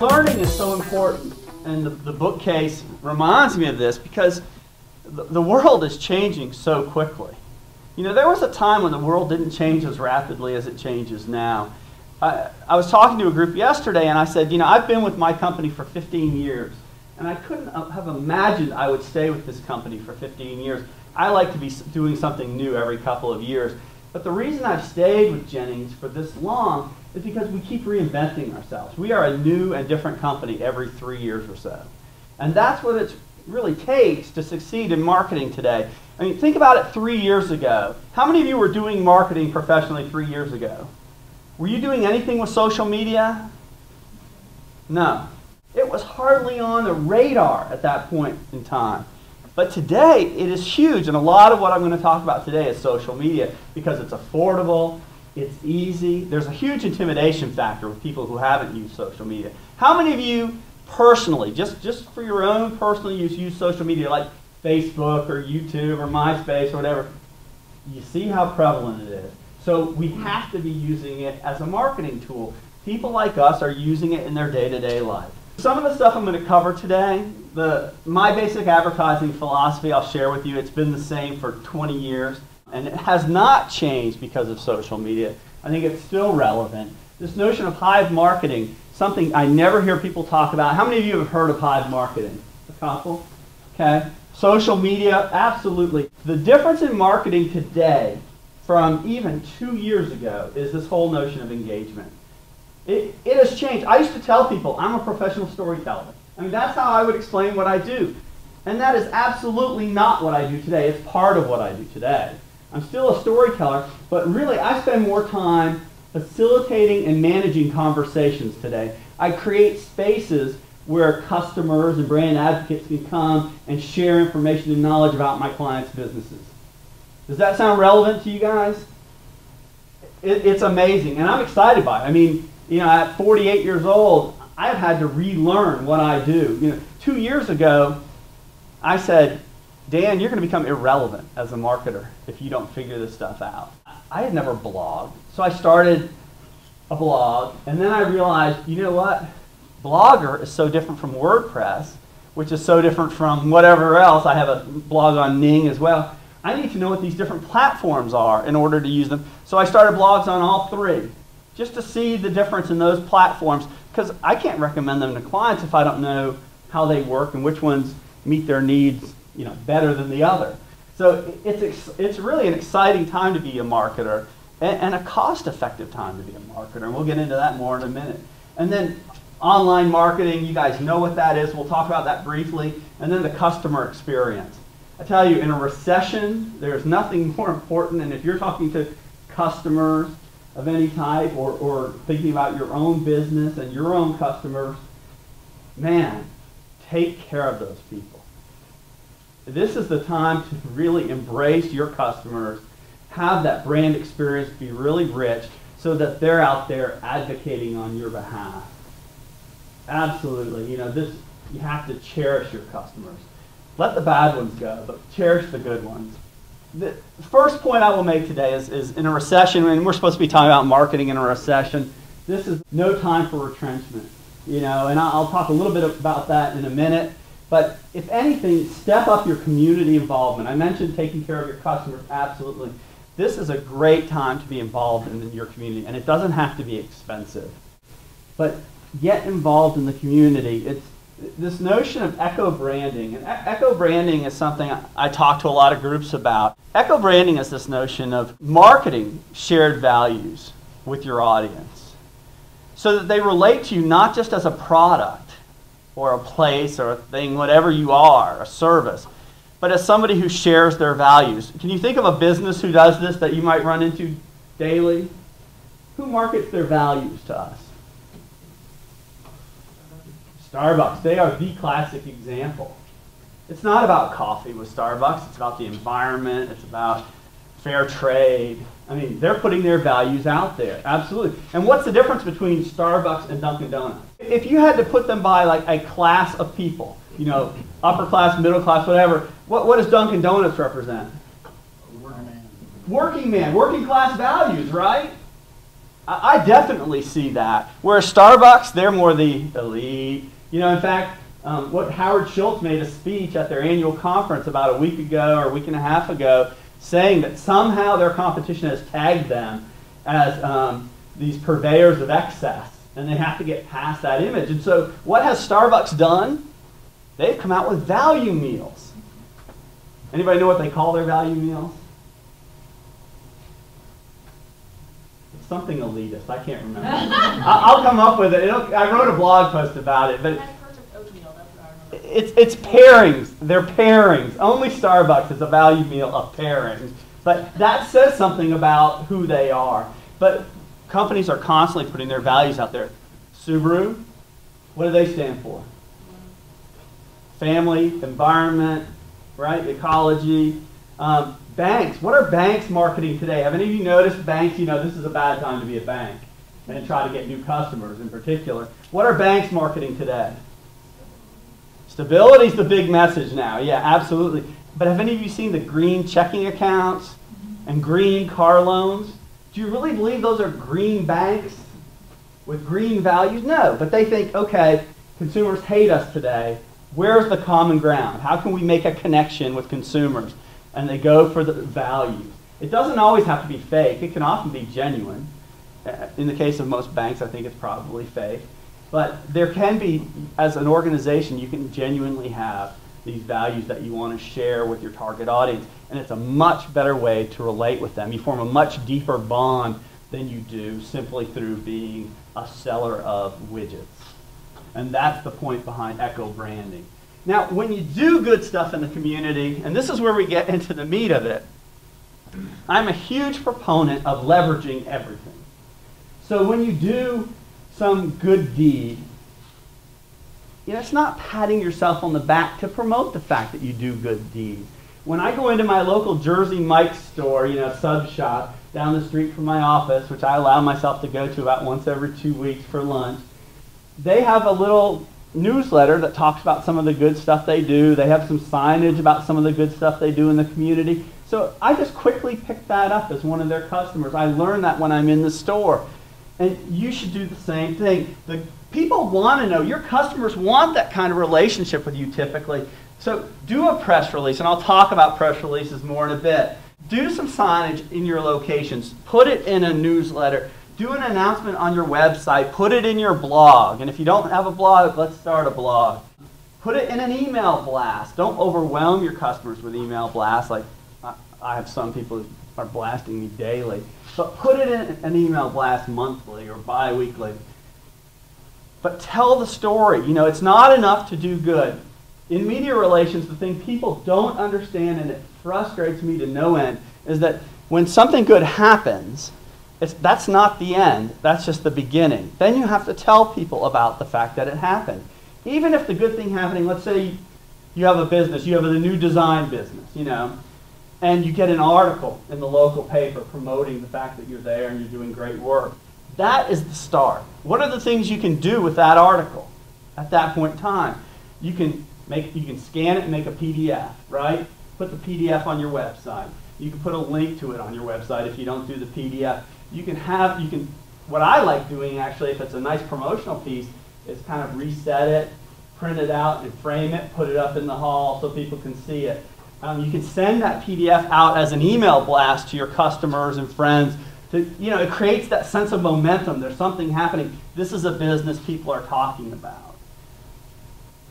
Learning is so important, and the bookcase reminds me of this because the world is changing so quickly. You know, there was a time when the world didn't change as rapidly as it changes now. I was talking to a group yesterday and I said, you know, I've been with my company for 15 years and I couldn't have imagined I would stay with this company for 15 years. I like to be doing something new every couple of years. But the reason I've stayed with Jennings for this long is because we keep reinventing ourselves. We are a new and different company every 3 years or so. And that's what it really takes to succeed in marketing today. I mean, think about it 3 years ago. How many of you were doing marketing professionally 3 years ago? Were you doing anything with social media? No. It was hardly on the radar at that point in time. But today, it is huge, and a lot of what I'm going to talk about today is social media because it's affordable, it's easy. There's a huge intimidation factor with people who haven't used social media. How many of you personally, just for your own personal use social media like Facebook or YouTube or MySpace or whatever? You see how prevalent it is. So we have to be using it as a marketing tool. People like us are using it in their day-to-day life. Some of the stuff I'm going to cover today, my basic advertising philosophy I'll share with you. It's been the same for 20 years, and it has not changed because of social media. I think it's still relevant. This notion of hive marketing, something I never hear people talk about. How many of you have heard of hive marketing? A couple? Okay. Social media, absolutely. The difference in marketing today from even 2 years ago is this whole notion of engagement. It has changed. I used to tell people I'm a professional storyteller. I mean, that's how I would explain what I do. And that is absolutely not what I do today. It's part of what I do today. I'm still a storyteller, but really I spend more time facilitating and managing conversations today. I create spaces where customers and brand advocates can come and share information and knowledge about my clients' businesses. Does that sound relevant to you guys? It's amazing, and I'm excited by it. I mean, you know, at 48 years old, I've had to relearn what I do. You know, 2 years ago, I said, Dan, you're going to become irrelevant as a marketer if you don't figure this stuff out. I had never blogged, so I started a blog, and then I realized, you know what? Blogger is so different from WordPress, which is so different from whatever else. I have a blog on Ning as well. I need to know what these different platforms are in order to use them. So I started blogs on all three, just to see the difference in those platforms, because I can't recommend them to clients if I don't know how they work and which ones meet their needs, you know, better than the other. So it's really an exciting time to be a marketer and a cost-effective time to be a marketer, and we'll get into that more in a minute. And then online marketing, you guys know what that is. We'll talk about that briefly. And then the customer experience. I tell you, in a recession, there's nothing more important, and if you're talking to customers of any type or thinking about your own business and your own customers, man, take care of those people. This is the time to really embrace your customers, have that brand experience be really rich so that they're out there advocating on your behalf. Absolutely. You know, you have to cherish your customers. Let the bad ones go, but cherish the good ones. The first point I will make today is in a recession, and we're supposed to be talking about marketing in a recession, this is no time for retrenchment. You know, and I'll talk a little bit about that in a minute. But if anything, step up your community involvement. I mentioned taking care of your customers, absolutely. This is a great time to be involved in your community, and it doesn't have to be expensive. But get involved in the community. It's this notion of eco-branding, and eco-branding is something I talk to a lot of groups about. Eco-branding is this notion of marketing shared values with your audience so that they relate to you not just as a product or a place or a thing, whatever you are, a service, but as somebody who shares their values. Can you think of a business who does this that you might run into daily? Who markets their values to us? Starbucks. They are the classic example. It's not about coffee with Starbucks. It's about the environment. It's about fair trade. I mean, they're putting their values out there. Absolutely. And what's the difference between Starbucks and Dunkin' Donuts? If you had to put them by like a class of people, you know, upper class, middle class, whatever, what does Dunkin' Donuts represent? Working man. Working man. Working class values, right? I definitely see that. Whereas Starbucks, they're more the elite. You know, in fact, what Howard Schultz made a speech at their annual conference about a week ago or a week and a half ago, saying that somehow their competition has tagged them as these purveyors of excess, and they have to get past that image. And so what has Starbucks done? They've come out with value meals. Anybody know what they call their value meals? It's something elitist. I can't remember. I'll come up with it. I wrote a blog post about it, but it's pairings. They're pairings. Only Starbucks is a value meal of pairings. But that says something about who they are. But companies are constantly putting their values out there. Subaru, what do they stand for? Family, environment, right? Ecology. Banks. What are banks marketing today? Have any of you noticed banks? You know, this is a bad time to be a bank and try to get new customers in particular. What are banks marketing today? Stability is the big message now. Yeah, absolutely. But have any of you seen the green checking accounts and green car loans? Do you really believe those are green banks with green values? No, but they think, okay, consumers hate us today. Where's the common ground? How can we make a connection with consumers? And they go for the values. It doesn't always have to be fake. It can often be genuine. In the case of most banks, I think it's probably fake. But there can be, as an organization, you can genuinely have these values that you want to share with your target audience. And it's a much better way to relate with them. You form a much deeper bond than you do simply through being a seller of widgets. And that's the point behind echo branding. Now, when you do good stuff in the community, and this is where we get into the meat of it, I'm a huge proponent of leveraging everything. So when you do some good deed, you know, it's not patting yourself on the back to promote the fact that you do good deeds. When I go into my local Jersey Mike's store, you know, sub shop down the street from my office, which I allow myself to go to about once every 2 weeks for lunch, they have a little newsletter that talks about some of the good stuff they do. They have some signage about some of the good stuff they do in the community. So I just quickly picked that up as one of their customers. I learned that when I'm in the store. And you should do the same thing. The people want to know, your customers want that kind of relationship with you typically. So do a press release, and I'll talk about press releases more in a bit. Do some signage in your locations. Put it in a newsletter. Do an announcement on your website. Put it in your blog. And if you don't have a blog, let's start a blog. Put it in an email blast. Don't overwhelm your customers with email blasts. Like I have some people who are blasting me daily. But put it in an email blast monthly or bi-weekly. But tell the story. You know, it's not enough to do good. In media relations, the thing people don't understand, and it frustrates me to no end, is that when something good happens, that's not the end. That's just the beginning. Then you have to tell people about the fact that it happened. Even if the good thing happening, let's say you have a business, you have a new design business, you know, and you get an article in the local paper promoting the fact that you're there and you're doing great work. That is the start. What are the things you can do with that article at that point in time? You can scan it and make a PDF, right? Put the PDF on your website. You can put a link to it on your website if you don't do the PDF. What I like doing actually, if it's a nice promotional piece, is kind of reset it, print it out and frame it, put it up in the hall so people can see it. You can send that PDF out as an email blast to your customers and friends. It creates that sense of momentum. There's something happening. This is a business people are talking about.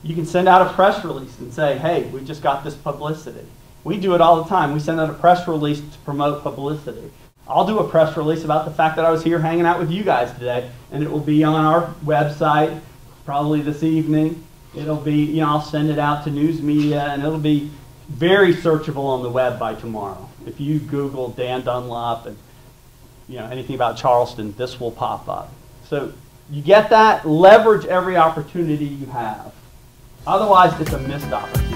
You can send out a press release and say, hey, we just got this publicity. We do it all the time. We send out a press release to promote publicity. I'll do a press release about the fact that I was here hanging out with you guys today, and it will be on our website probably this evening. It'll be, I'll send it out to news media, and it'll be very searchable on the web by tomorrow. If you Google Dan Dunlop and anything about Charleston, this will pop up. So you get that? Leverage every opportunity you have. Otherwise, it's a missed opportunity.